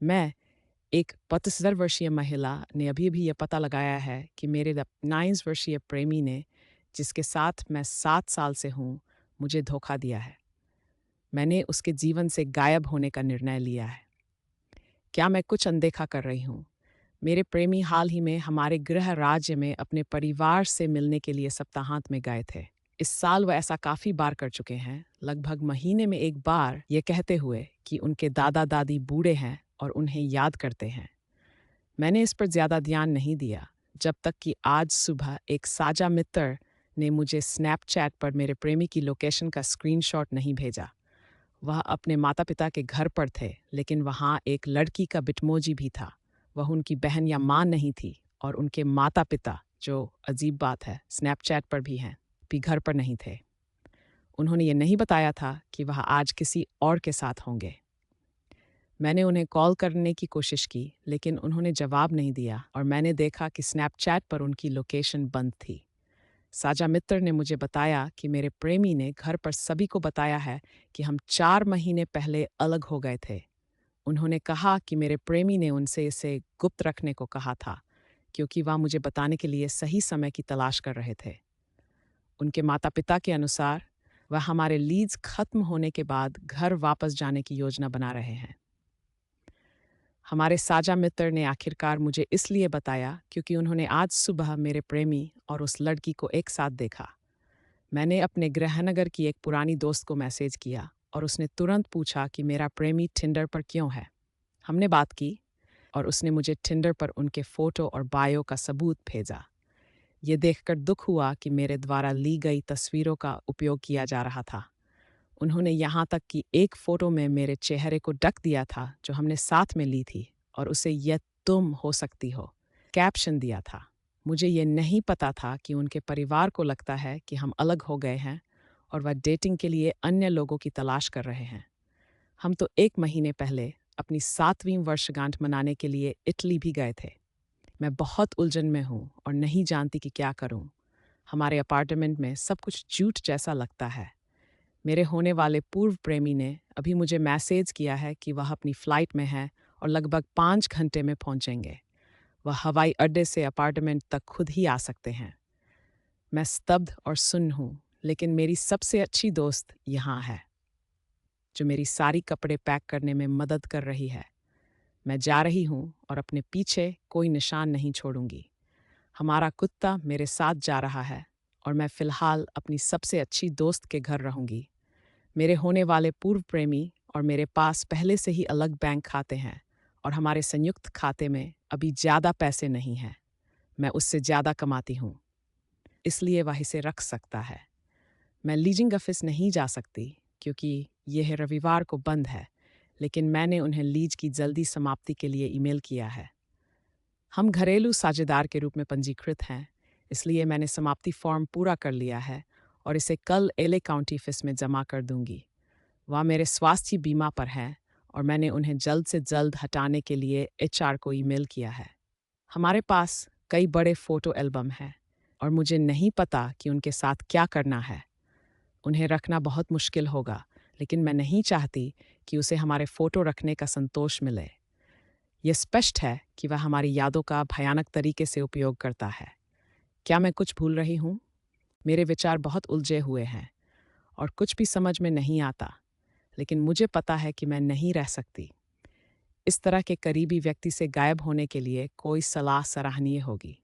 मैं, एक 72 वर्षीय महिला ने अभी-अभी ये पता लगाया है कि मेरे 29 वर्षीय प्रेमी ने, जिसके साथ मैं 7 साल से हूँ, मुझे धोखा दिया है। मैंने उसके जीवन से गायब होने का निर्णय लिया है। क्या मैं कुछ अनदेखा कर रही हूँ? मेरे प्रेमी हाल ही में हमारे गृह राज्य में अपने परिवार से मिलने के लिए सप्ताहांत में गए थे। इस साल वह ऐसा काफ़ी बार कर चुके हैं, लगभग महीने में एक बार, ये कहते हुए कि उनके दादा-दादी बूढ़े हैं और उन्हें याद करते हैं। मैंने इस पर ज़्यादा ध्यान नहीं दिया, जब तक कि आज सुबह एक साझा मित्र ने मुझे स्नैपचैट पर मेरे प्रेमी की लोकेशन का स्क्रीनशॉट नहीं भेजा। वह अपने माता-पिता के घर पर थे, लेकिन वहाँ एक लड़की का बिटमोजी भी था। वह उनकी बहन या माँ नहीं थी और उनके माता-पिता, जो अजीब बात है, स्नैपचैट पर भी हैं, भी घर पर नहीं थे। उन्होंने ये नहीं बताया था कि वह आज किसी और के साथ होंगे। मैंने उन्हें कॉल करने की कोशिश की, लेकिन उन्होंने जवाब नहीं दिया और मैंने देखा कि स्नैपचैट पर उनकी लोकेशन बंद थी। साझा मित्र ने मुझे बताया कि मेरे प्रेमी ने घर पर सभी को बताया है कि हम 4 महीने पहले अलग हो गए थे। उन्होंने कहा कि मेरे प्रेमी ने उनसे इसे गुप्त रखने को कहा था, क्योंकि वह मुझे बताने के लिए सही समय की तलाश कर रहे थे। उनके माता-पिता के अनुसार, वह हमारे लीज़ खत्म होने के बाद घर वापस जाने की योजना बना रहे हैं। हमारे साझा मित्र ने आखिरकार मुझे इसलिए बताया क्योंकि उन्होंने आज सुबह मेरे प्रेमी और उस लड़की को एक साथ देखा। मैंने अपने गृहनगर की एक पुरानी दोस्त को मैसेज किया और उसने तुरंत पूछा कि मेरा प्रेमी टिंडर पर क्यों है। हमने बात की और उसने मुझे टिंडर पर उनके फ़ोटो और बायो का सबूत भेजा। ये देखकर दुख हुआ कि मेरे द्वारा ली गई तस्वीरों का उपयोग किया जा रहा था। उन्होंने यहाँ तक कि एक फ़ोटो में मेरे चेहरे को ढक दिया था जो हमने साथ में ली थी और उसे "यह तुम हो सकती हो" कैप्शन दिया था। मुझे ये नहीं पता था कि उनके परिवार को लगता है कि हम अलग हो गए हैं और वह डेटिंग के लिए अन्य लोगों की तलाश कर रहे हैं। हम तो 1 महीने पहले अपनी 7वीं वर्षगांठ मनाने के लिए इटली भी गए थे। मैं बहुत उलझन में हूँ और नहीं जानती कि क्या करूँ। हमारे अपार्टमेंट में सब कुछ झूठ जैसा लगता है। मेरे होने वाले पूर्व प्रेमी ने अभी मुझे मैसेज किया है कि वह अपनी फ़्लाइट में है और लगभग 5 घंटे में पहुंचेंगे। वह हवाई अड्डे से अपार्टमेंट तक खुद ही आ सकते हैं। मैं स्तब्ध और सुन्न हूँ, लेकिन मेरी सबसे अच्छी दोस्त यहाँ है, जो मेरी सारी कपड़े पैक करने में मदद कर रही है। मैं जा रही हूँ और अपने पीछे कोई निशान नहीं छोड़ूंगी। हमारा कुत्ता मेरे साथ जा रहा है और मैं फ़िलहाल अपनी सबसे अच्छी दोस्त के घर रहूंगी। मेरे होने वाले पूर्व प्रेमी और मेरे पास पहले से ही अलग बैंक खाते हैं और हमारे संयुक्त खाते में अभी ज़्यादा पैसे नहीं हैं। मैं उससे ज़्यादा कमाती हूँ, इसलिए वह इसे रख सकता है। मैं लीजिंग ऑफिस नहीं जा सकती क्योंकि यह रविवार को बंद है, लेकिन मैंने उन्हें लीज की जल्दी समाप्ति के लिए ईमेल किया है। हम घरेलू साझेदार के रूप में पंजीकृत हैं, इसलिए मैंने समाप्ति फॉर्म पूरा कर लिया है और इसे कल एले काउंटी ऑफिस में जमा कर दूंगी। वह मेरे स्वास्थ्य बीमा पर हैं और मैंने उन्हें जल्द से जल्द हटाने के लिए एचआर को ईमेल किया है। हमारे पास कई बड़े फ़ोटो एल्बम हैं और मुझे नहीं पता कि उनके साथ क्या करना है। उन्हें रखना बहुत मुश्किल होगा, लेकिन मैं नहीं चाहती कि उसे हमारे फ़ोटो रखने का संतोष मिले। यह स्पष्ट है कि वह हमारी यादों का भयानक तरीके से उपयोग करता है। क्या मैं कुछ भूल रही हूँ? मेरे विचार बहुत उलझे हुए हैं और कुछ भी समझ में नहीं आता, लेकिन मुझे पता है कि मैं नहीं रह सकती। इस तरह के करीबी व्यक्ति से गायब होने के लिए कोई सलाह सराहनीय होगी।